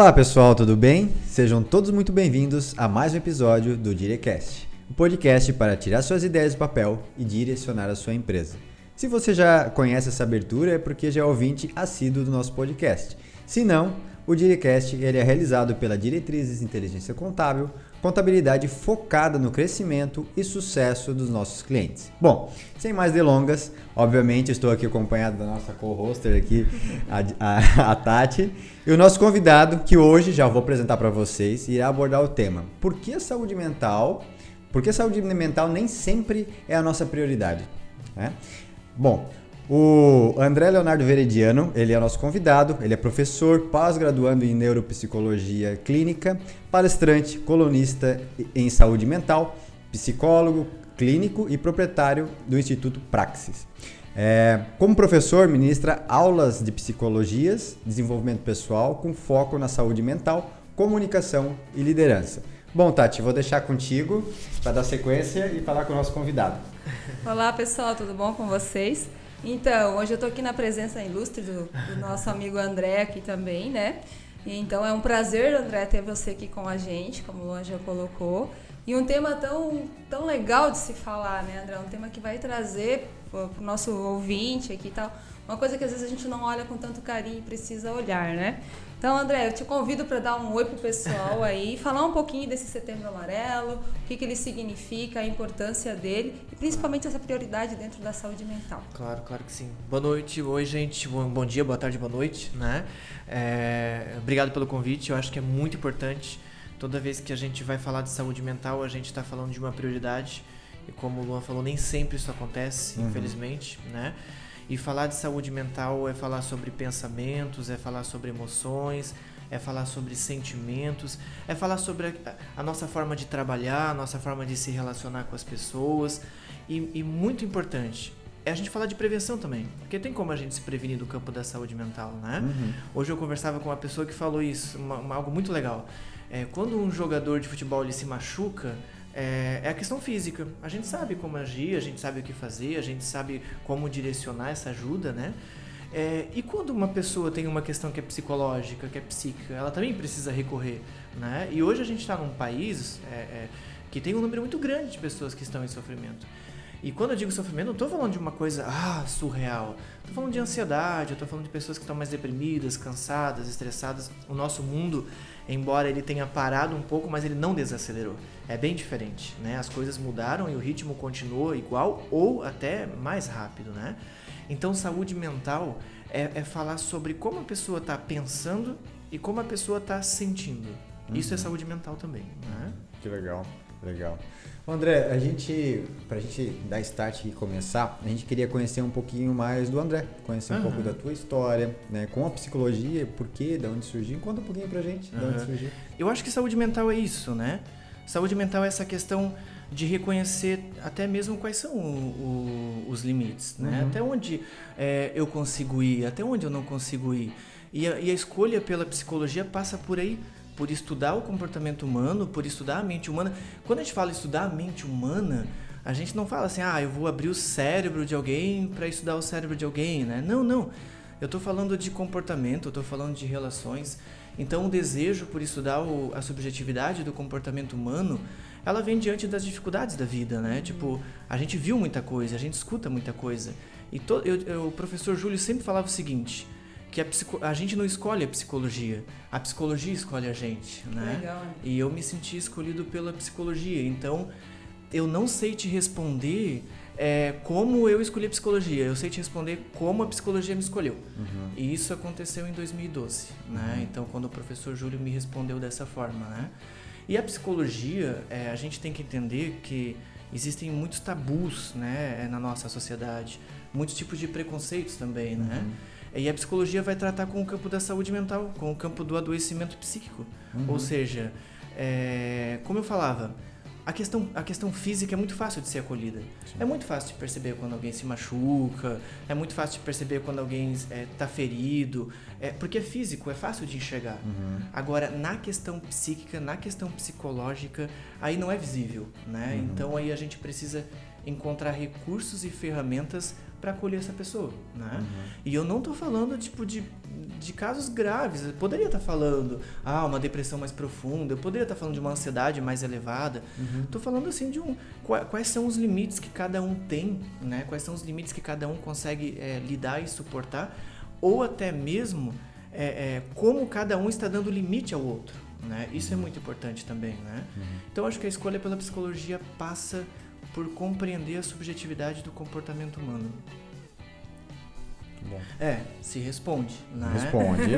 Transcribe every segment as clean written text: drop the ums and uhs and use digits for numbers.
Olá pessoal, tudo bem? Sejam todos muito bem-vindos a mais um episódio do Direcast, um podcast para tirar suas ideias do papel e direcionar a sua empresa. Se você já conhece essa abertura é porque já é ouvinte assíduo do nosso podcast. Se não, o Direcast ele é realizado pela Diretrizes de Inteligência Contábil, contabilidade focada no crescimento e sucesso dos nossos clientes. Bom, sem mais delongas, obviamente estou aqui acompanhado da nossa co-hoster aqui, a Tati, e o nosso convidado, que hoje já vou apresentar para vocês, irá abordar o tema: por que a saúde mental nem sempre é a nossa prioridade, né? Bom, o André Leonardo Verediano, ele é nosso convidado, ele é professor, pós-graduando em neuropsicologia clínica, palestrante, colunista em saúde mental, psicólogo clínico e proprietário do Instituto Praxis. Como professor, ministra aulas de psicologias, desenvolvimento pessoal com foco na saúde mental, comunicação e liderança. Bom, Tati, vou deixar contigo para dar sequência e falar com o nosso convidado. Olá, pessoal, tudo bom com vocês? Então, hoje eu estou aqui na presença ilustre do nosso amigo André aqui também, né? Então, é um prazer, André, ter você aqui com a gente, como o Luan já colocou. E um tema tão legal de se falar, né, André? Um tema que vai trazer para o nosso ouvinte aqui e tal, uma coisa que às vezes a gente não olha com tanto carinho e precisa olhar, né? Então, André, eu te convido para dar um oi pro pessoal aí, falar um pouquinho desse Setembro Amarelo, o que ele significa, a importância dele e principalmente essa prioridade dentro da saúde mental. Claro que sim. Boa noite, oi gente, bom dia, boa tarde, boa noite, né? Obrigado pelo convite, eu acho que é muito importante. Toda vez que a gente vai falar de saúde mental, a gente está falando de uma prioridade e como o Luan falou, nem sempre isso acontece, infelizmente, né? E falar de saúde mental é falar sobre pensamentos, é falar sobre emoções, é falar sobre sentimentos, é falar sobre a nossa forma de trabalhar, a nossa forma de se relacionar com as pessoas. E muito importante, é a gente falar de prevenção também, porque tem como a gente se prevenir do campo da saúde mental, né? Hoje eu conversava com uma pessoa que falou isso, algo muito legal. Quando um jogador de futebol ele se machuca, é a questão física. A gente sabe como agir, a gente sabe o que fazer, a gente sabe como direcionar essa ajuda, né? E quando uma pessoa tem uma questão que é psicológica, que é psíquica, ela também precisa recorrer, né? E hoje a gente está num país que tem um número muito grande de pessoas que estão em sofrimento. E quando eu digo sofrimento, não estou falando de uma coisa surreal. Estou falando de ansiedade, estou falando de pessoas que estão mais deprimidas, cansadas, estressadas. O nosso mundo, embora ele tenha parado um pouco, mas ele não desacelerou. É bem diferente, né? As coisas mudaram e o ritmo continua igual ou até mais rápido, né? Então, saúde mental é falar sobre como a pessoa está pensando e como a pessoa está sentindo. Isso é saúde mental também, né? Que legal, legal. André, pra gente dar start e começar, a gente queria conhecer um pouquinho mais do André, conhecer um pouco da tua história, né, com a psicologia, por quê, de onde surgiu. Conta um pouquinho pra gente de onde surgiu. Eu acho que saúde mental é isso, né? Saúde mental é essa questão de reconhecer até mesmo quais são os limites, né? Até onde eu consigo ir, até onde eu não consigo ir. E a escolha pela psicologia passa por aí, por estudar o comportamento humano, por estudar a mente humana. Quando a gente fala estudar a mente humana, a gente não fala assim, eu vou abrir o cérebro de alguém para estudar o cérebro de alguém, né? Não. Eu estou falando de comportamento, eu estou falando de relações. Então, o desejo por estudar a subjetividade do comportamento humano, ela vem diante das dificuldades da vida, né? Tipo, a gente viu muita coisa, a gente escuta muita coisa. E o professor Júlio sempre falava o seguinte, que a gente não escolhe a psicologia escolhe a gente, né? Legal, né? E eu me senti escolhido pela psicologia, então eu não sei te responder como eu escolhi a psicologia, eu sei te responder como a psicologia me escolheu. E isso aconteceu em 2012, né? Então, quando o professor Júlio me respondeu dessa forma, né? E a psicologia, a gente tem que entender que existem muitos tabus, né, na nossa sociedade, muitos tipos de preconceitos também, né? E a psicologia vai tratar com o campo da saúde mental, com o campo do adoecimento psíquico. Ou seja, como eu falava, a questão física é muito fácil de ser acolhida. Sim. É muito fácil de perceber quando alguém se machuca, é muito fácil de perceber quando alguém está ferido, porque é físico, é fácil de enxergar. Agora, na questão psíquica, na questão psicológica, aí não é visível, né? Então aí a gente precisa encontrar recursos e ferramentas para acolher essa pessoa, né? E eu não tô falando tipo de de casos graves. Eu poderia estar falando, uma depressão mais profunda, eu poderia estar falando de uma ansiedade mais elevada. Estou falando assim de quais são os limites que cada um tem, né? Quais são os limites que cada um consegue lidar e suportar, ou até mesmo como cada um está dando limite ao outro, né? Isso é muito importante também, né? Então, acho que a escolha pela psicologia passa por compreender a subjetividade do comportamento humano. Bom. Se responde, né? Responde.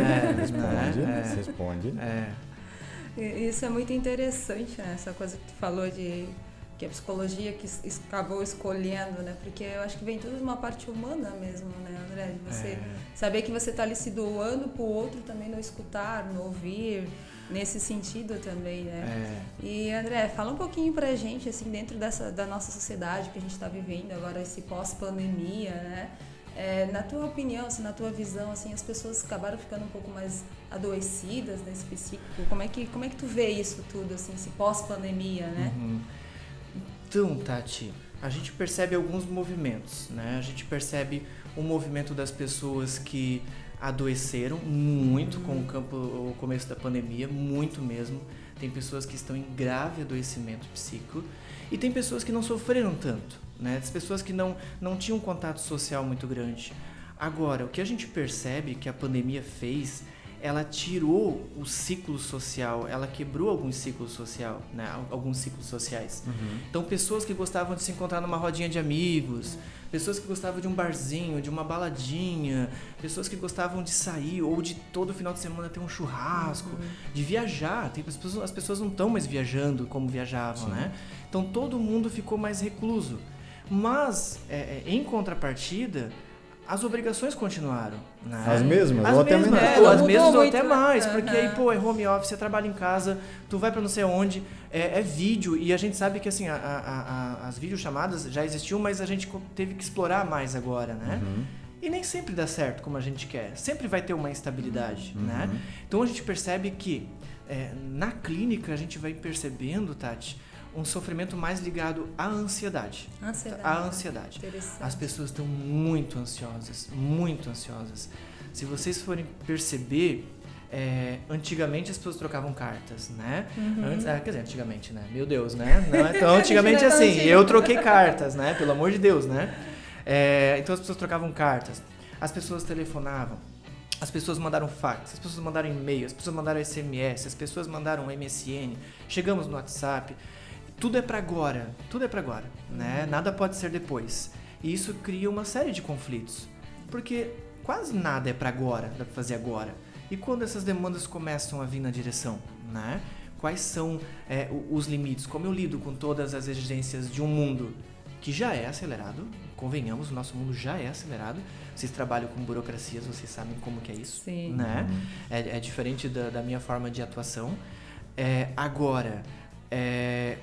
Isso é muito interessante, né? Essa coisa que tu falou de que a psicologia que acabou escolhendo, né? Porque eu acho que vem tudo de uma parte humana mesmo, né, André? De você saber que você está ali se doando pro outro também no escutar, no ouvir, nesse sentido também, né? E, André, fala um pouquinho pra gente, assim, dentro da nossa sociedade que a gente está vivendo agora, esse pós-pandemia, né? Na tua opinião, assim, na tua visão, assim, as pessoas acabaram ficando um pouco mais adoecidas nesse psíquico. Como é que tu vê isso tudo, assim, esse pós-pandemia, né? Então, Tati, a gente percebe alguns movimentos, né? A gente percebe o movimento das pessoas que adoeceram muito com o começo da pandemia, muito mesmo. Tem pessoas que estão em grave adoecimento psíquico e tem pessoas que não sofreram tanto, né? As pessoas que não tinham um contato social muito grande. Agora, o que a gente percebe que a pandemia fez, ela tirou o ciclo social, ela quebrou alguns ciclos sociais, né? Alguns ciclos sociais. Então, pessoas que gostavam de se encontrar numa rodinha de amigos, pessoas que gostavam de um barzinho, de uma baladinha, pessoas que gostavam de sair ou de todo final de semana ter um churrasco, de viajar. As pessoas não estão mais viajando como viajavam, né? Então, todo mundo ficou mais recluso. Mas, em contrapartida, as obrigações continuaram, né? As mesmas? As ou até mesmas, menos? as mesmas ou muito, até né? mais, porque aí, é home office, você trabalha em casa, tu vai pra não sei onde, é vídeo, e a gente sabe que, assim, as videochamadas já existiam, mas a gente teve que explorar mais agora, né? E nem sempre dá certo como a gente quer, sempre vai ter uma instabilidade, né? Então a gente percebe que, na clínica, a gente vai percebendo, Tati, um sofrimento mais ligado à ansiedade. A ansiedade. As pessoas estão muito ansiosas, muito ansiosas. Se vocês forem perceber, antigamente as pessoas trocavam cartas, né? Quer dizer, antigamente, né? Meu Deus, né? Não é tão antigamente assim. Eu troquei cartas, né? Pelo amor de Deus, né? Então as pessoas trocavam cartas, as pessoas telefonavam, as pessoas mandaram fax, as pessoas mandaram e-mail, as pessoas mandaram SMS, as pessoas mandaram MSN, chegamos no WhatsApp. Tudo é para agora, né? Nada pode ser depois. E isso cria uma série de conflitos, porque quase nada é para agora, dá para fazer agora. E quando essas demandas começam a vir na direção, né? Quais são os limites? Como eu lido com todas as exigências de um mundo que já é acelerado? Convenhamos, o nosso mundo já é acelerado. Vocês trabalham com burocracias, vocês sabem como que é isso, Sim. Né? É diferente da minha forma de atuação. Agora,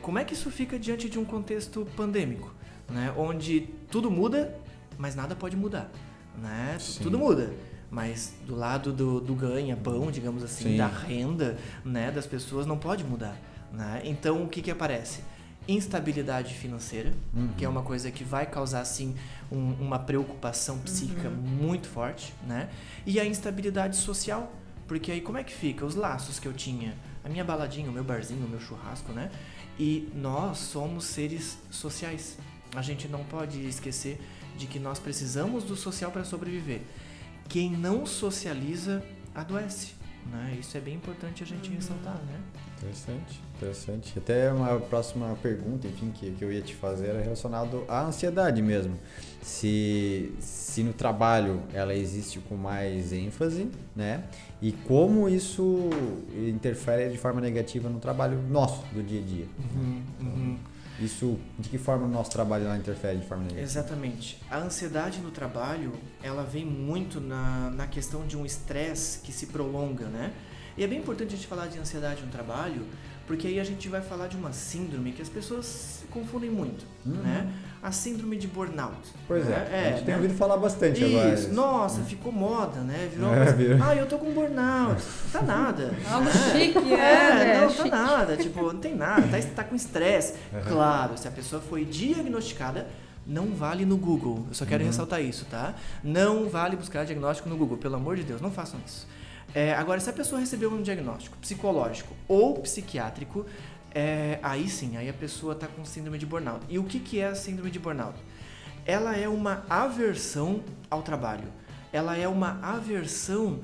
como é que isso fica diante de um contexto pandêmico, né? Onde tudo muda, mas nada pode mudar, né? Tudo muda, mas do lado do ganha-pão, digamos assim, da renda, né, das pessoas não pode mudar, né? Então, o que aparece? Instabilidade financeira, que é uma coisa que vai causar, sim, uma preocupação psíquica muito forte, né? E a instabilidade social, porque aí como é que fica? Os laços que eu tinha, a minha baladinha, o meu barzinho, o meu churrasco, né? E nós somos seres sociais. A gente não pode esquecer de que nós precisamos do social para sobreviver. Quem não socializa, adoece, né? Isso é bem importante a gente ressaltar, né? Interessante. Até uma próxima pergunta, enfim, que eu ia te fazer era relacionado à ansiedade mesmo. Se no trabalho ela existe com mais ênfase, né? E como isso interfere de forma negativa no trabalho nosso, do dia a dia. Isso, de que forma o nosso trabalho lá interfere de forma negativa? Exatamente. A ansiedade no trabalho, ela vem muito na questão de um estresse que se prolonga, né? E é bem importante a gente falar de ansiedade no trabalho, porque aí a gente vai falar de uma síndrome que as pessoas confundem muito, né? A síndrome de burnout. Pois né? A gente tem ouvido falar bastante agora. Isso, nossa, ficou moda, né? Virou uma coisa, eu tô com burnout. Tá nada. Algo chique, né? Não, tá nada. Tipo, não tem nada, tá com estresse. Claro, se a pessoa foi diagnosticada, não vale no Google. Eu só quero ressaltar isso, tá? Não vale buscar diagnóstico no Google, pelo amor de Deus, não façam isso. Agora, se a pessoa recebeu um diagnóstico psicológico ou psiquiátrico, aí sim, aí a pessoa está com síndrome de burnout. E o que é a síndrome de burnout? Ela é uma aversão ao trabalho. Ela é uma aversão,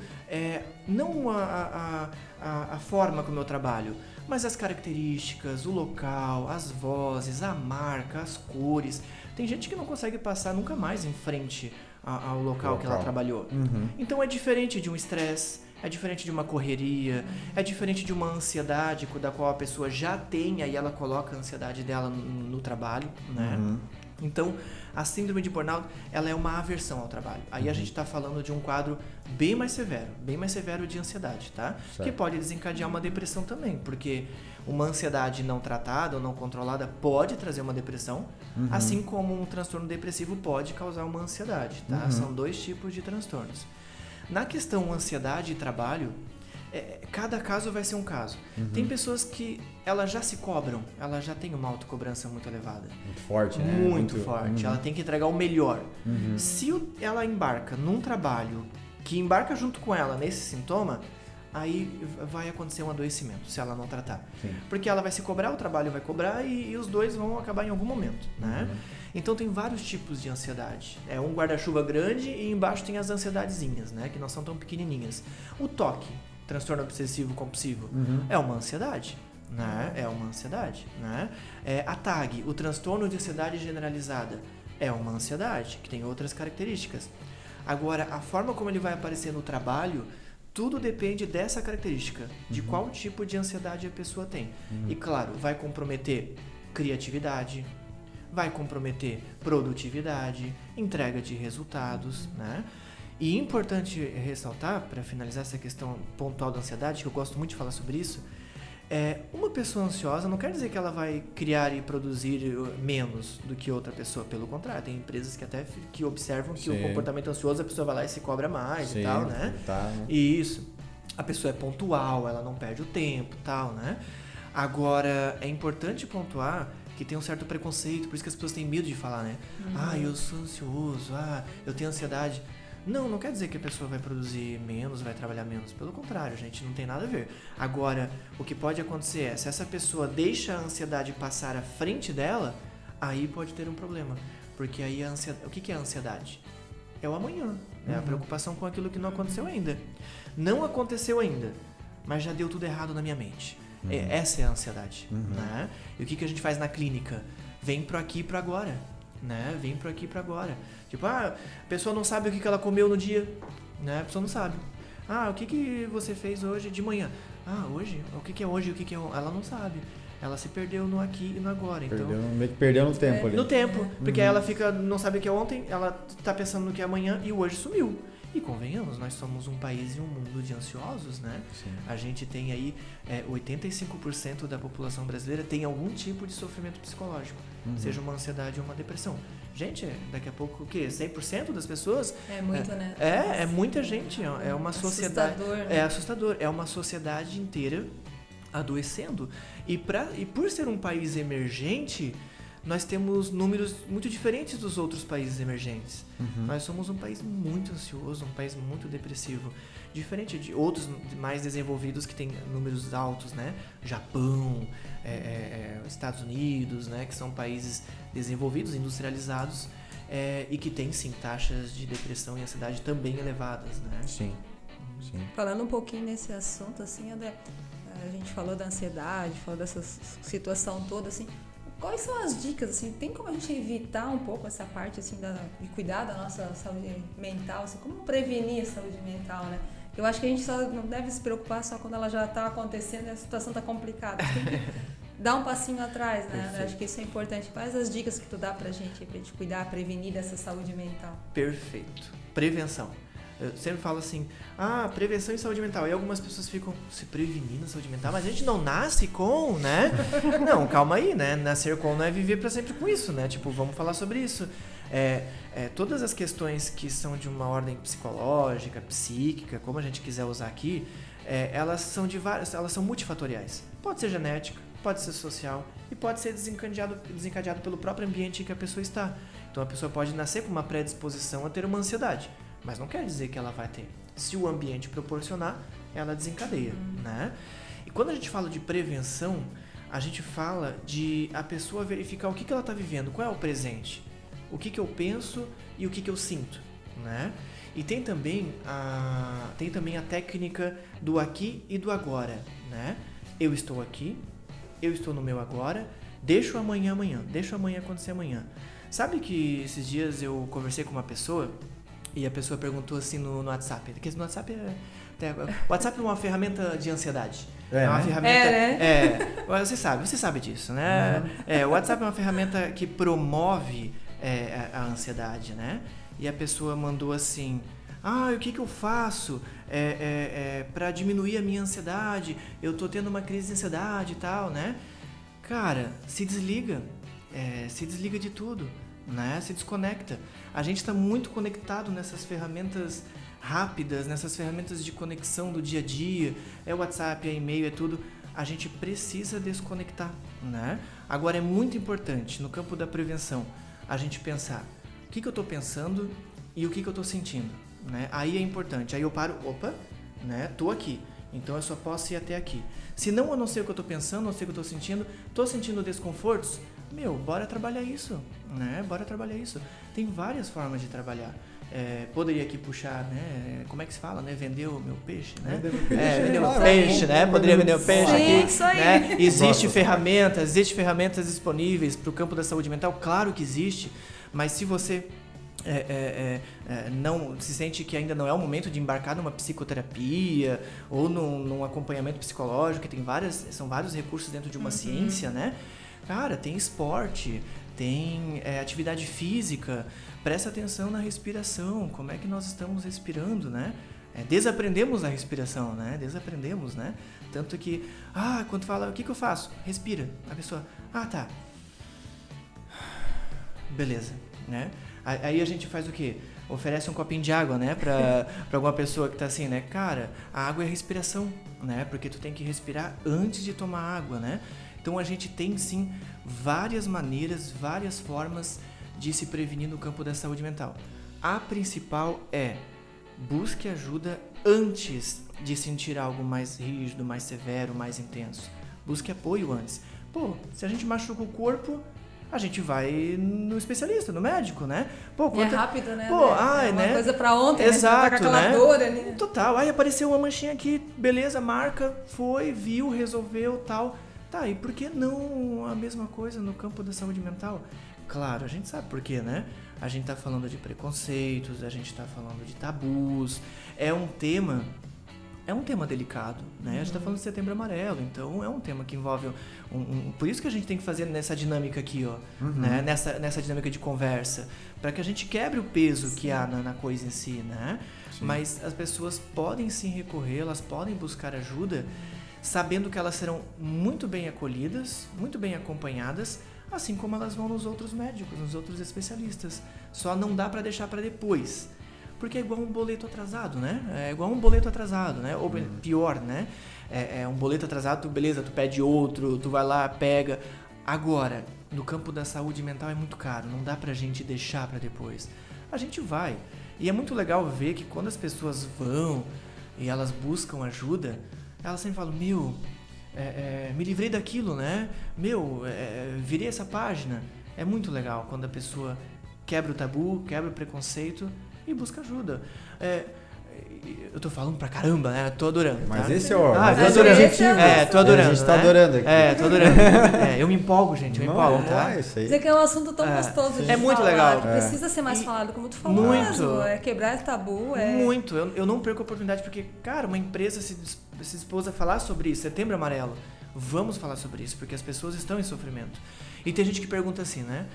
não a forma como eu trabalho, mas as características, o local, as vozes, a marca, as cores. Tem gente que não consegue passar nunca mais em frente ao local que ela trabalhou. Uhum. Então é diferente de um estresse, é diferente de uma correria, é diferente de uma ansiedade da qual a pessoa já tem, aí ela coloca a ansiedade dela no trabalho, né? Uhum. Então, a síndrome de burnout, ela é uma aversão ao trabalho. Aí a gente está falando de um quadro bem mais severo de ansiedade, tá? Certo. Que pode desencadear uma depressão também, porque uma ansiedade não tratada ou não controlada pode trazer uma depressão, assim como um transtorno depressivo pode causar uma ansiedade, tá? São 2 tipos de transtornos. Na questão ansiedade e trabalho, cada caso vai ser um caso. Tem pessoas que elas já se cobram, elas já têm uma autocobrança muito elevada. Muito forte, né? Muito forte. Ela tem que entregar o melhor. Se ela embarca num trabalho que embarca junto com ela nesse sintoma, aí vai acontecer um adoecimento, se ela não tratar. Sim. Porque ela vai se cobrar, o trabalho vai cobrar e os dois vão acabar em algum momento, né? Então tem vários tipos de ansiedade. É um guarda-chuva grande e embaixo tem as ansiedadezinhas, né? Que não são tão pequenininhas. O TOC, transtorno obsessivo compulsivo, é uma ansiedade, né? É uma ansiedade, né? A TAG, o transtorno de ansiedade generalizada, é uma ansiedade, que tem outras características. Agora, a forma como ele vai aparecer no trabalho, tudo depende dessa característica, de qual tipo de ansiedade a pessoa tem. E claro, vai comprometer criatividade, vai comprometer produtividade, entrega de resultados, né? E é importante ressaltar, para finalizar essa questão pontual da ansiedade, que eu gosto muito de falar sobre isso, uma pessoa ansiosa não quer dizer que ela vai criar e produzir menos do que outra pessoa. Pelo contrário, tem empresas que até que observam que o comportamento ansioso, a pessoa vai lá e se cobra mais e tal, né? Isso. A pessoa é pontual, ela não perde o tempo e tal, né? Agora, é importante pontuar que tem um certo preconceito, por isso que as pessoas têm medo de falar, né? Eu sou ansioso, eu tenho ansiedade. Não quer dizer que a pessoa vai produzir menos, vai trabalhar menos. Pelo contrário, gente, não tem nada a ver. Agora, o que pode acontecer é, se essa pessoa deixa a ansiedade passar à frente dela, aí pode ter um problema. Porque aí o que é a ansiedade? É o amanhã, é a preocupação com aquilo que não aconteceu ainda. Não aconteceu ainda, mas já deu tudo errado na minha mente. Essa é a ansiedade. Né? E o que a gente faz na clínica? Vem pro aqui e pro agora. Né? Vem pro aqui e pro agora. Tipo, a pessoa não sabe o que ela comeu no dia. Né? A pessoa não sabe. O que você fez hoje de manhã? Hoje? O que é hoje? O que é ontem? Ela não sabe. Ela se perdeu no aqui e no agora. Meio que perdeu no tempo ali. No tempo. Porque ela não sabe o que é ontem, ela tá pensando no que é amanhã e o hoje sumiu. E convenhamos, nós somos um país e um mundo de ansiosos, né? Sim. A gente tem aí 85% da população brasileira tem algum tipo de sofrimento psicológico, seja uma ansiedade ou uma depressão. Gente, daqui a pouco o quê? 100% das pessoas? É muito, né? É muita gente, é uma sociedade... Assustador, né? É assustador, é uma sociedade inteira adoecendo. E por ser um país emergente, nós temos números muito diferentes dos outros países emergentes. Nós somos um país muito ansioso, um país muito depressivo. Diferente de outros mais desenvolvidos que têm números altos, né? Japão, Estados Unidos, né? Que são países desenvolvidos, industrializados, e que têm, sim, taxas de depressão e ansiedade também elevadas, né? Sim. Falando um pouquinho nesse assunto, assim, André, a gente falou da ansiedade, falou dessa situação toda, assim. Quais são as dicas, assim, tem como a gente evitar um pouco essa parte, assim, de cuidar da nossa saúde mental, assim, como prevenir a saúde mental, né? Eu acho que a gente só não deve se preocupar só quando ela já está acontecendo e a situação está complicada. Tem que dar um passinho atrás, né? Perfeito. Eu acho que isso é importante. Quais as dicas que tu dá pra gente cuidar, prevenir dessa saúde mental? Perfeito. Prevenção. Eu sempre falo assim, prevenção e saúde mental. E algumas pessoas ficam se prevenindo a saúde mental, mas a gente não nasce com, né? Não, calma aí, né? Nascer com não é viver pra sempre com isso, né? Tipo, vamos falar sobre isso. Todas as questões que são de uma ordem psicológica, psíquica, como a gente quiser usar aqui, elas são elas são multifatoriais. Pode ser genética, pode ser social e pode ser desencadeado pelo próprio ambiente em que a pessoa está. Então a pessoa pode nascer com uma predisposição a ter uma ansiedade, mas não quer dizer que ela vai ter. Se o ambiente proporcionar, ela desencadeia, né? E quando a gente fala de prevenção, a gente fala de a pessoa verificar o que ela está vivendo, qual é o presente, o que eu penso e o que eu sinto, né? E tem também a técnica do aqui e do agora, né? Eu estou aqui, eu estou no meu agora, deixo amanhã, deixo amanhã acontecer amanhã. Sabe que esses dias eu conversei com uma pessoa e a pessoa perguntou assim no WhatsApp, porque no WhatsApp o WhatsApp é uma ferramenta de ansiedade. É uma ferramenta. Você sabe disso, né? O WhatsApp é uma ferramenta que promove a ansiedade, né? E a pessoa mandou assim: o que eu faço para diminuir a minha ansiedade? Eu tô tendo uma crise de ansiedade e tal, né? Cara, se desliga de tudo, né? Se desconecta. A gente está muito conectado nessas ferramentas rápidas, nessas ferramentas de conexão do dia a dia, é WhatsApp, é e-mail, é tudo. A gente precisa desconectar, né? Agora é muito importante, no campo da prevenção, a gente pensar o que eu estou pensando e o que eu estou sentindo, né? Aí é importante, aí eu paro, né? Tô aqui, então eu só posso ir até aqui. Se não, eu não sei o que eu estou pensando, não sei o que eu estou sentindo desconfortos, bora trabalhar isso, né? Bora trabalhar isso. Tem várias formas de trabalhar. Poderia aqui puxar, né? Como é que se fala, né? Vender o meu peixe, né? Vender o peixe, né? Poderia vender o peixe aqui, isso aí. né? Existem ferramentas disponíveis para o campo da saúde mental, claro que existe, mas se você não se sente que ainda não é o momento de embarcar numa psicoterapia ou num acompanhamento psicológico, que são vários recursos dentro de uma ciência, né? Cara, tem esporte, tem atividade física, presta atenção na respiração, como é que nós estamos respirando, né? Desaprendemos a respiração, né? Desaprendemos, né? Tanto que, quando fala, o que eu faço? Respira. A pessoa, tá. Beleza, né? Aí a gente faz o quê? Oferece um copinho de água, né? Pra alguma pessoa que tá assim, né? Cara, a água é respiração, né? Porque tu tem que respirar antes de tomar água, né? Então a gente tem sim várias maneiras, várias formas de se prevenir no campo da saúde mental. A principal é: busque ajuda antes de sentir algo mais rígido, mais severo, mais intenso. Busque apoio antes. Se a gente machuca o corpo, a gente vai no especialista, no médico, né? É rápido, né? Uma né? Coisa pra ontem, exato, né? Tá com aquela dor ali. Total. Aí apareceu uma manchinha aqui, beleza, marca, foi, viu, resolveu, tal. Tá, e por que não a mesma coisa no campo da saúde mental? Claro, a gente sabe por quê, né? A gente tá falando de preconceitos, a gente tá falando de tabus. É um tema delicado, né? A gente tá falando de Setembro Amarelo, então é um tema que envolve por isso que a gente tem que fazer nessa dinâmica aqui, né? Nessa dinâmica de conversa, para que a gente quebre o peso que há na coisa em si, né? Sim. Mas as pessoas podem sim recorrer, elas podem buscar ajuda, sabendo que elas serão muito bem acolhidas, muito bem acompanhadas, assim como elas vão nos outros médicos, nos outros especialistas. Só não dá para deixar para depois, porque é igual um boleto atrasado, né? Ou pior, né? É um boleto atrasado, tu pede outro, tu vai lá, pega. Agora, no campo da saúde mental é muito caro, não dá pra gente deixar para depois. A gente vai. E é muito legal ver que quando as pessoas vão e elas buscam ajuda, elas sempre falam, me livrei daquilo, né? Virei essa página. É muito legal quando a pessoa quebra o tabu, quebra o preconceito e busca ajuda. Eu tô falando pra caramba, né? Tô adorando. Mas tá? esse é tô adorando. Tô adorando. A gente tá adorando aqui. Tô adorando. Eu me empolgo, gente. Tá? Isso aí. Dizer que é um assunto tão gostoso de muito falar, legal. que precisa ser mais falado, como tu falou. Muito. Quebrar esse tabu. Muito. Eu não perco a oportunidade porque, cara, uma empresa se dispôs a falar sobre isso. Setembro Amarelo. Vamos falar sobre isso, porque as pessoas estão em sofrimento. E tem gente que pergunta assim, né?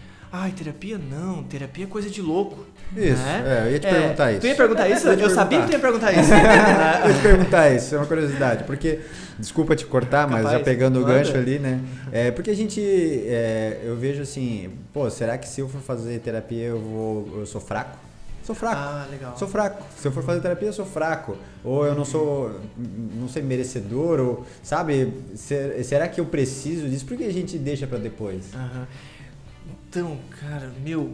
Terapia não, terapia é coisa de louco. Isso, né? Eu ia te perguntar isso. Tu ia perguntar isso? Eu sabia que tu ia perguntar isso. Eu ia te perguntar isso, é uma curiosidade, porque, desculpa te cortar, mas já pegando o gancho ali, né? Porque a gente, eu vejo assim, será que se eu for fazer terapia eu sou fraco? Sou fraco. Legal. Sou fraco. Se eu for fazer terapia, eu sou fraco. Ou eu não sei merecedor, ou, sabe? Será que eu preciso disso? Por que a gente deixa pra depois? Então, cara,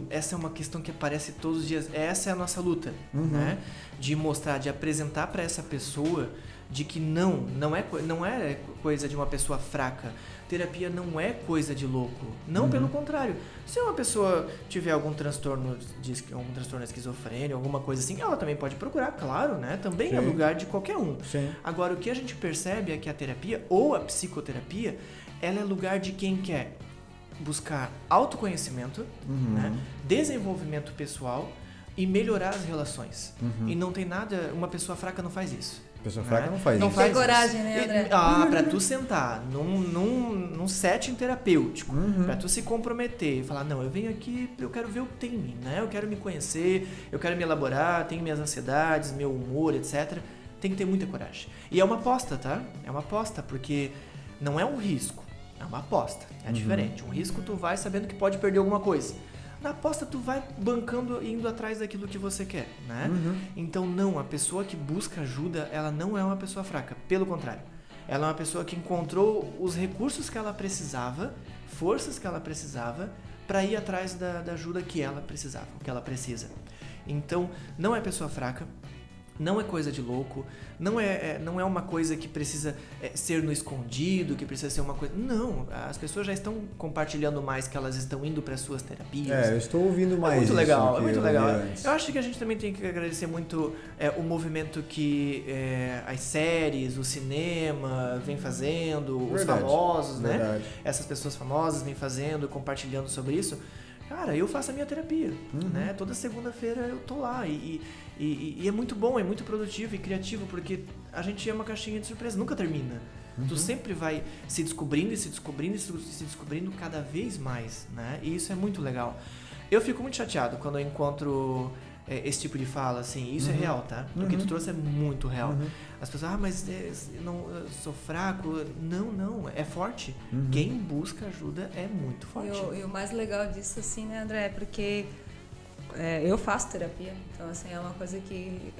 essa é uma questão que aparece todos os dias. Essa é a nossa luta, né? De mostrar, de apresentar para essa pessoa de que não é coisa de uma pessoa fraca. Terapia não é coisa de louco. Não, pelo contrário. Se uma pessoa tiver algum transtorno esquizofrênico, alguma coisa assim, ela também pode procurar, claro, né? Também é lugar de qualquer um. Sim. Agora, o que a gente percebe é que a terapia, ou a psicoterapia, ela é lugar de quem quer buscar autoconhecimento, né? Desenvolvimento pessoal e melhorar as relações. E não tem nada... Uma pessoa fraca não faz isso. Pessoa fraca não faz Não isso. tem coragem, né, André? Pra tu sentar num setting terapêutico, pra tu se comprometer e falar, não, eu venho aqui, eu quero ver o que tem em mim, né? Eu quero me conhecer, eu quero me elaborar, tenho minhas ansiedades, meu humor, etc. Tem que ter muita coragem. E é uma aposta, tá? É uma aposta, porque não é um risco, é uma aposta. É diferente. Um risco tu vai sabendo que pode perder alguma coisa. Na aposta tu vai bancando e indo atrás daquilo que você quer, né? Então não, a pessoa que busca ajuda, ela não é uma pessoa fraca, pelo contrário. Ela é uma pessoa que encontrou os recursos que ela precisava, forças que ela precisava, para ir atrás da ajuda que ela precisava, que ela precisa. Então, não é pessoa fraca, não é coisa de louco, não é uma coisa que precisa ser no escondido, que precisa ser uma coisa... Não, as pessoas já estão compartilhando mais que elas estão indo para as suas terapias. Eu estou ouvindo mais muito isso legal, que é muito eu legal. ouvi antes. Eu acho que a gente também tem que agradecer muito o movimento que as séries, o cinema vem fazendo, os famosos, né? Essas pessoas famosas vêm fazendo, compartilhando sobre isso. Cara, eu faço a minha terapia, né? Toda segunda-feira eu tô lá e é muito bom, é muito produtivo e criativo, porque a gente é uma caixinha de surpresa, nunca termina. Tu sempre vai se descobrindo e se descobrindo e se descobrindo cada vez mais, né? E isso é muito legal. Eu fico muito chateado quando eu encontro esse tipo de fala, assim, isso é real, tá? O que tu trouxe é muito real. As pessoas, mas eu sou fraco. Não, é forte. Quem busca ajuda é muito forte. E o mais legal disso, assim, né, André, é porque eu faço terapia, então, assim, é uma coisa que...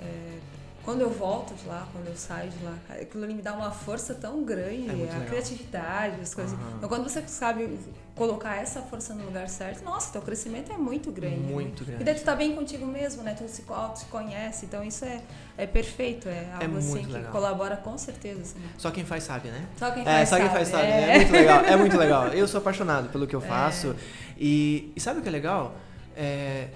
quando eu volto de lá, quando eu saio de lá, aquilo ali me dá uma força tão grande, a legal. Criatividade, as coisas. Então, quando você sabe colocar essa força no lugar certo, nossa, teu crescimento é muito grande. Muito grande. E daí tu tá bem contigo mesmo, né? Tu se conhece, então isso é perfeito, é algo assim que legal. Colabora com certeza. Assim. Só quem faz sabe, né? Só quem faz sabe. Né? É muito legal, é muito legal. Eu sou apaixonado pelo que eu faço e sabe o que é legal?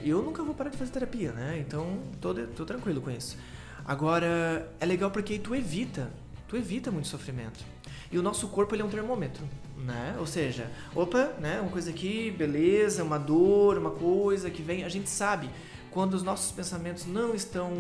Eu nunca vou parar de fazer terapia, né? Então, tô tranquilo com isso. Agora, é legal porque tu evita muito sofrimento. E o nosso corpo, ele é um termômetro, né? Ou seja, né? Uma coisa aqui, beleza, uma dor, uma coisa que vem. A gente sabe quando os nossos pensamentos não estão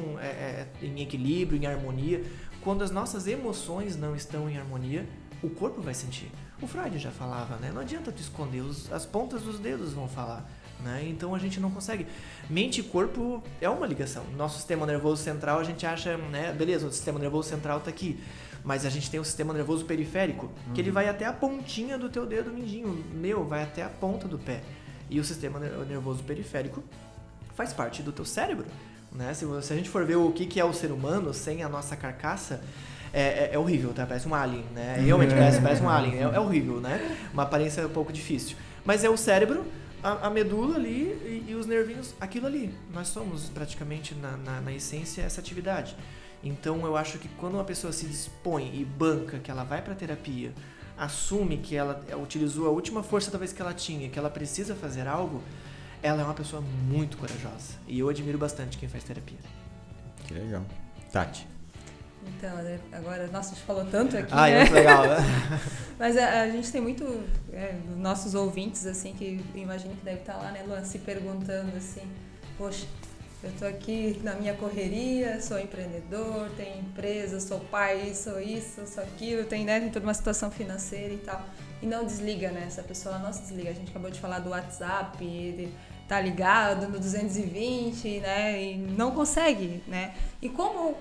em equilíbrio, em harmonia, quando as nossas emoções não estão em harmonia, o corpo vai sentir. O Freud já falava, né? Não adianta tu esconder, as pontas dos dedos vão falar. Né? Então a gente não consegue. Mente e corpo é uma ligação. Nosso sistema nervoso central, a gente acha, né? Beleza, o sistema nervoso central tá aqui, mas a gente tem o sistema nervoso periférico, que ele vai até a pontinha do teu dedo mindinho, vai até a ponta do pé. E o sistema nervoso periférico faz parte do teu cérebro, né? Se a gente for ver o que é o ser humano sem a nossa carcaça, é horrível, tá? Parece um alien, né? Realmente parece um alien, é horrível, né? Uma aparência um pouco difícil. Mas é o cérebro, a medula ali e os nervinhos, aquilo ali. Nós somos praticamente, na essência, essa atividade. Então, eu acho que quando uma pessoa se dispõe e banca que ela vai para terapia, assume que ela utilizou a última força talvez que ela tinha, que ela precisa fazer algo, ela é uma pessoa muito corajosa. E eu admiro bastante quem faz terapia. Que legal. Tati. Então, agora, nossa, a gente falou tanto aqui, né? É muito legal, né? Mas a gente tem muito nossos ouvintes, assim, que eu imagino que deve estar lá, né, Luan, se perguntando, assim, poxa, eu tô aqui na minha correria, sou empreendedor, tenho empresa, sou pai, sou isso, sou aquilo, tem toda uma situação financeira e tal. E não desliga, né? Essa pessoa não se desliga. A gente acabou de falar do WhatsApp, tá ligado no 220, né? E não consegue, né? E como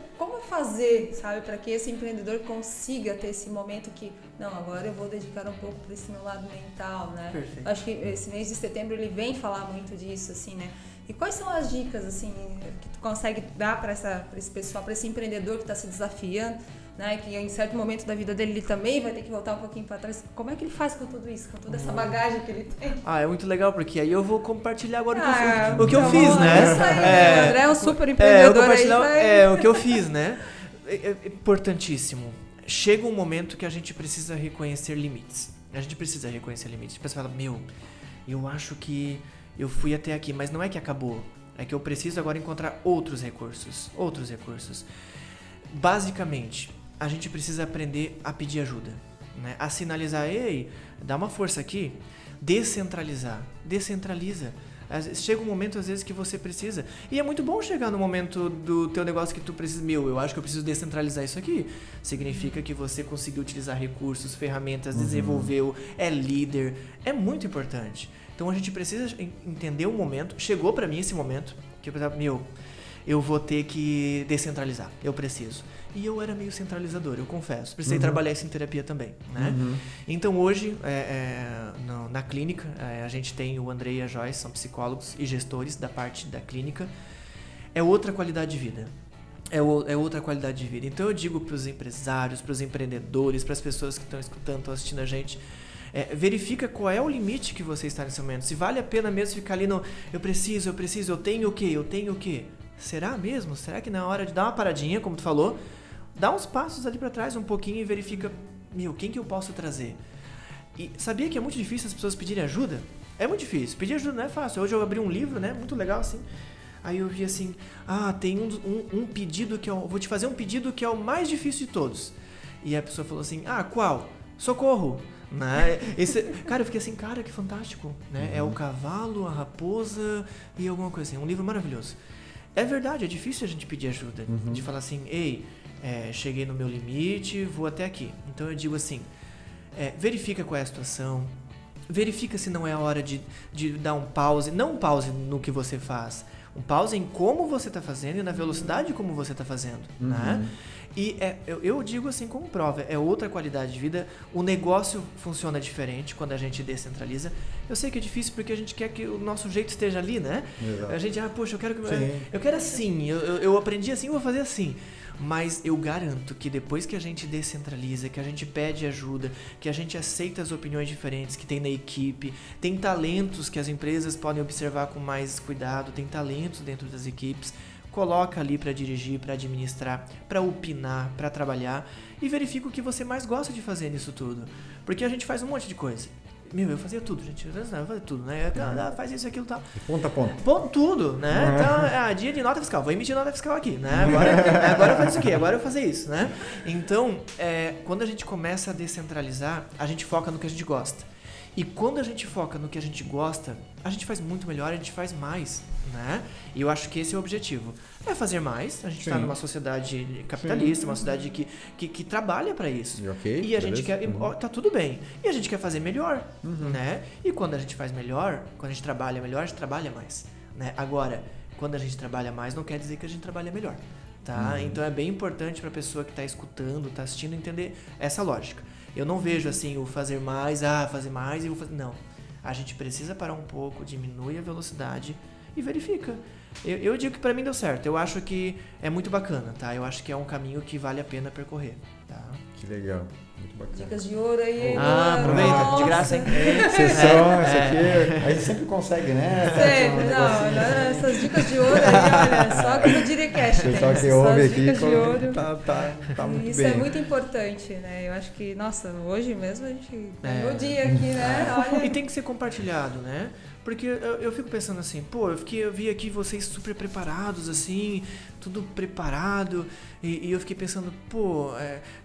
fazer, sabe, para que esse empreendedor consiga ter esse momento que, não, agora eu vou dedicar um pouco para esse meu lado mental, né? Perfeito. Acho que esse mês de setembro ele vem falar muito disso, assim, né? E quais são as dicas, assim, que tu consegue dar para esse pessoal, para esse empreendedor que está se desafiando, né? Que em certo momento da vida dele ele também vai ter que voltar um pouquinho para trás. Como é que ele faz com tudo isso, com toda essa bagagem que ele tem? É muito legal, porque aí eu vou compartilhar agora o que eu fiz, né? Isso aí, o André é um super empreendedor o que eu fiz, né? é importantíssimo. Chega um momento que a gente precisa reconhecer limites. A gente precisa reconhecer limites. Tipo, você fala, eu acho que eu fui até aqui, mas não é que acabou. É que eu preciso agora encontrar outros recursos. Basicamente, a gente precisa aprender a pedir ajuda, né? A sinalizar, ei, dá uma força aqui. Descentraliza. Chega um momento, às vezes, que você precisa. E é muito bom chegar no momento do teu negócio que tu precisa. Eu acho que eu preciso descentralizar isso aqui. Significa que você conseguiu utilizar recursos, ferramentas, desenvolveu, é líder. É muito importante. Então, a gente precisa entender o momento. Chegou pra mim esse momento que eu pensava, eu vou ter que descentralizar. Eu preciso. E eu era meio centralizador, eu confesso. Precisei trabalhar isso em terapia também, né? Então, hoje, na clínica, a gente tem o André e a Joyce, são psicólogos e gestores da parte da clínica. É outra qualidade de vida. É outra qualidade de vida. Então, eu digo para os empresários, para os empreendedores, para as pessoas que estão escutando, estão assistindo a gente, verifica qual é o limite que você está nesse momento. Se vale a pena mesmo ficar ali no eu preciso, eu tenho o quê? Será mesmo? Será que na hora de dar uma paradinha, como tu falou, dá uns passos ali para trás um pouquinho e verifica, quem que eu posso trazer? E sabia que é muito difícil as pessoas pedirem ajuda? É muito difícil. Pedir ajuda não é fácil. Hoje eu abri um livro, né? Muito legal assim. Aí eu vi assim, tem um pedido que vou te fazer um pedido que é o mais difícil de todos. E a pessoa falou assim, qual? Socorro! Né? Cara, eu fiquei assim, cara, que fantástico, né? É o cavalo, a raposa e alguma coisa assim. Um livro maravilhoso. É verdade, é difícil a gente pedir ajuda. De falar assim, cheguei no meu limite, vou até aqui. Então eu digo assim, verifica qual é a situação, verifica se não é a hora de dar um pause, não um pause no que você faz, um pause em como você está fazendo e na velocidade como você está fazendo, né? E eu digo assim como prova, é outra qualidade de vida, o negócio funciona diferente quando a gente descentraliza. Eu sei que é difícil porque a gente quer que o nosso jeito esteja ali, né? Exato. A gente, poxa, eu quero assim, eu aprendi assim, eu vou fazer assim. Mas eu garanto que depois que a gente descentraliza, que a gente pede ajuda, que a gente aceita as opiniões diferentes que tem na equipe, tem talentos que as empresas podem observar com mais cuidado, tem talentos dentro das equipes, coloca ali para dirigir, para administrar, para opinar, para trabalhar e verifica o que você mais gosta de fazer nisso tudo. Porque a gente faz um monte de coisa. Eu fazia tudo, gente. Eu fazia tudo, né? Faz isso, aquilo e tal. De ponta a ponta. Tudo, né? Então, dia de nota fiscal. Vou emitir nota fiscal aqui, né? Agora eu faço isso aqui, agora eu vou fazer isso, né? Então, quando a gente começa a descentralizar, a gente foca no que a gente gosta. E quando a gente foca no que a gente gosta, a gente faz muito melhor, a gente faz mais, né? E eu acho que esse é o objetivo. É fazer mais, a gente está numa sociedade capitalista, uma sociedade que trabalha para isso. E a gente quer... Tá tudo bem. E a gente quer fazer melhor, né? E quando a gente faz melhor, quando a gente trabalha melhor, a gente trabalha mais, né? Agora, quando a gente trabalha mais, não quer dizer que a gente trabalha melhor, tá? Então é bem importante para a pessoa que está escutando, está assistindo, entender essa lógica. Eu não vejo assim o fazer mais e vou fazer... Não. A gente precisa parar um pouco, diminui a velocidade e verifica. Eu digo que pra mim deu certo. Eu acho que é muito bacana, tá? Eu acho que é um caminho que vale a pena percorrer, tá? Que legal. Muito bacana. Dicas de ouro aí. Aproveita. Nossa. De graça, hein? Sessão, isso aqui. A gente sempre consegue, né? Sempre. Não, essas dicas de ouro aí, olha, só que no Diricast. O pessoal que ouve aqui tá muito isso bem. é muito importante, né? Eu acho que, nossa, hoje mesmo a gente ganhou o dia aqui, né? Olha. E tem que ser compartilhado, né? Porque eu fico pensando assim, eu vi aqui vocês super preparados, assim, tudo preparado, e eu fiquei pensando,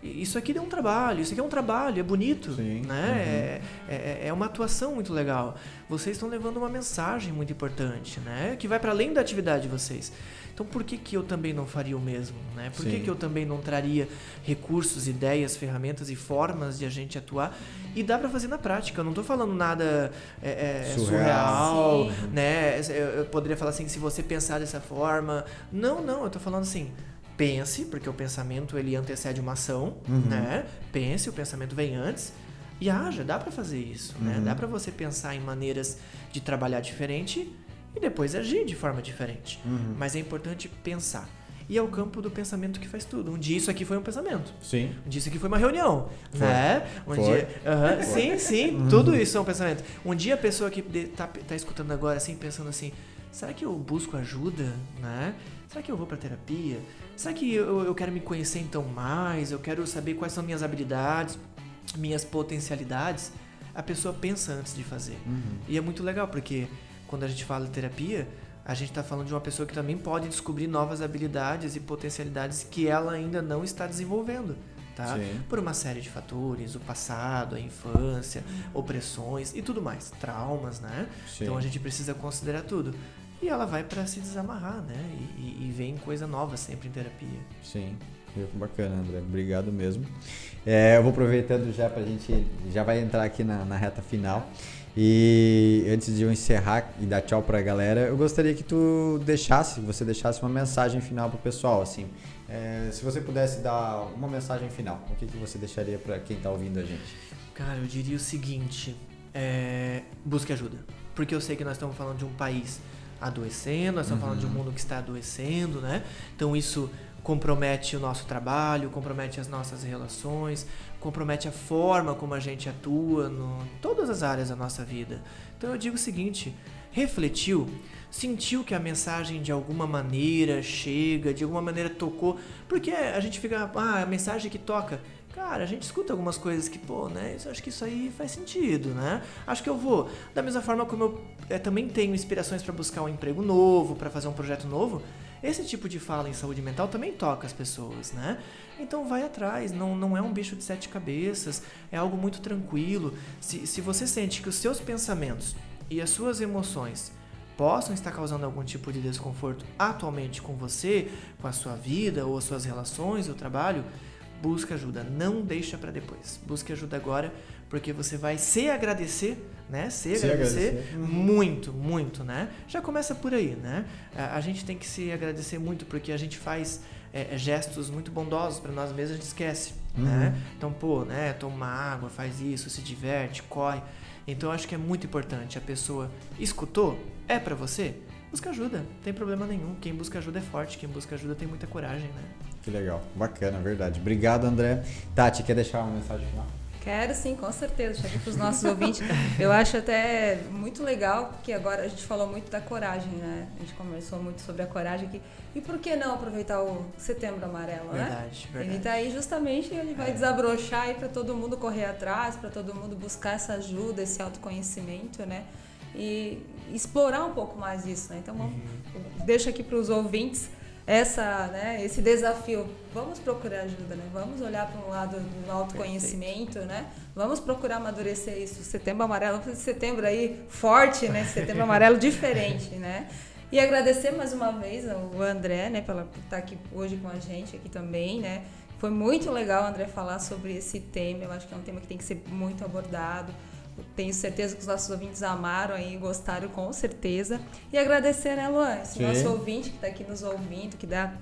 isso aqui deu um trabalho, isso aqui é um trabalho, é bonito, né? É uma atuação muito legal. Vocês estão levando uma mensagem muito importante, né? Que vai para além da atividade de vocês. Então, por que eu também não faria o mesmo, né? Por que eu também não traria recursos, ideias, ferramentas e formas de a gente atuar? E dá para fazer na prática. Eu não estou falando nada surreal, né? Eu poderia falar assim, se você pensar dessa forma... Não, eu estou falando assim... Pense, porque o pensamento ele antecede uma ação, né? Pense, o pensamento vem antes... E haja, dá para fazer isso, né? Dá para você pensar em maneiras de trabalhar diferente... E depois agir de forma diferente. Mas é importante pensar. E é o campo do pensamento que faz tudo. Um dia isso aqui foi um pensamento. Sim. Um dia isso aqui foi uma reunião. Né? Foi. Sim. Tudo isso é um pensamento. Um dia a pessoa que tá escutando agora, assim, pensando assim, será que eu busco ajuda, né? Será que eu vou para terapia? Será que eu quero me conhecer então mais? Eu quero saber quais são minhas habilidades, minhas potencialidades? A pessoa pensa antes de fazer. E é muito legal, porque quando a gente fala de terapia, a gente está falando de uma pessoa que também pode descobrir novas habilidades e potencialidades que ela ainda não está desenvolvendo. Tá? Por uma série de fatores, o passado, a infância, opressões e tudo mais, traumas, né? Sim. Então a gente precisa considerar tudo. E ela vai para se desamarrar, né? E vem coisa nova sempre em terapia. Sim, bacana, André. Obrigado mesmo. Eu vou aproveitando já pra gente, já vai entrar aqui na reta final. E antes de eu encerrar e dar tchau pra galera, eu gostaria que você deixasse uma mensagem final pro pessoal, assim. Se você pudesse dar uma mensagem final, o que você deixaria pra quem tá ouvindo a gente? Cara, eu diria o seguinte, busque ajuda. Porque eu sei que nós estamos falando de um país adoecendo, nós estamos falando de um mundo que está adoecendo, né? Então isso compromete o nosso trabalho, compromete as nossas relações, compromete a forma como a gente atua em todas as áreas da nossa vida. Então eu digo o seguinte, refletiu, sentiu que a mensagem de alguma maneira chega, de alguma maneira tocou, porque a gente fica, a mensagem que toca. Cara, a gente escuta algumas coisas que, né, acho que isso aí faz sentido, né? Acho que eu vou. Da mesma forma como eu também tenho inspirações para buscar um emprego novo, para fazer um projeto novo, esse tipo de fala em saúde mental também toca as pessoas, né? Então vai atrás, não é um bicho de 7 cabeças, é algo muito tranquilo. Se você sente que os seus pensamentos e as suas emoções possam estar causando algum tipo de desconforto atualmente com você, com a sua vida, ou as suas relações, ou trabalho, busca ajuda, não deixa para depois. Busque ajuda agora, porque você vai se agradecer, né? Se agradecer muito, muito, né? Já começa por aí, né? A gente tem que se agradecer muito, porque a gente faz gestos muito bondosos para nós mesmos, a gente esquece, né? Então, né? Toma água, faz isso, se diverte, corre. Então, eu acho que é muito importante. A pessoa escutou, é para você, busca ajuda, não tem problema nenhum. Quem busca ajuda é forte, quem busca ajuda tem muita coragem, né? Que legal, bacana, verdade. Obrigado, André. Tati, quer deixar uma mensagem final? Quero sim, com certeza. Deixa aqui para os nossos ouvintes. Eu acho até muito legal, porque agora a gente falou muito da coragem, né? A gente conversou muito sobre a coragem aqui. E por que não aproveitar o Setembro Amarelo, verdade, né? Verdade. Ele está aí justamente, ele vai desabrochar aí para todo mundo correr atrás, para todo mundo buscar essa ajuda, esse autoconhecimento, né? E explorar um pouco mais isso, né? Então, deixo aqui para os ouvintes esse desafio. Vamos procurar ajuda, né? Vamos olhar para um lado do autoconhecimento, né? Vamos procurar amadurecer isso. Setembro Amarelo, setembro aí forte, né? Setembro Amarelo diferente, né? E agradecer mais uma vez o André, né? Por estar aqui hoje com a gente aqui também, né? Foi muito legal, André, falar sobre esse tema. Eu acho que é um tema que tem que ser muito abordado. Tenho certeza que os nossos ouvintes amaram aí, gostaram com certeza. E agradecer, né, Luan? Esse nosso ouvinte que está aqui nos ouvindo, que dá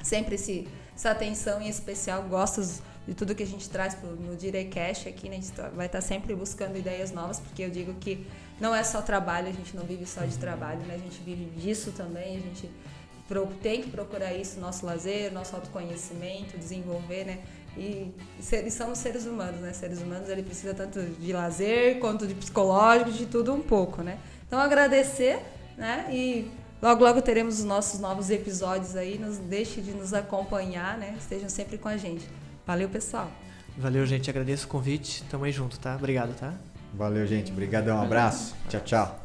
sempre essa atenção em especial, gosta de tudo que a gente traz no Direcast aqui, né? A gente vai estar sempre buscando ideias novas, porque eu digo que não é só trabalho, a gente não vive só de trabalho, né? A gente vive disso também, a gente tem que procurar isso, nosso lazer, nosso autoconhecimento, desenvolver, né? E somos seres humanos, né? Seres humanos, ele precisa tanto de lazer quanto de psicológico, de tudo um pouco, né? Então, agradecer, né? E logo teremos os nossos novos episódios aí. Deixe de nos acompanhar, né? Estejam sempre com a gente. Valeu, pessoal. Valeu, gente. Agradeço o convite. Tamo aí junto, tá? Obrigado, tá? Valeu, gente. Obrigadão. Um abraço. Tchau, tchau.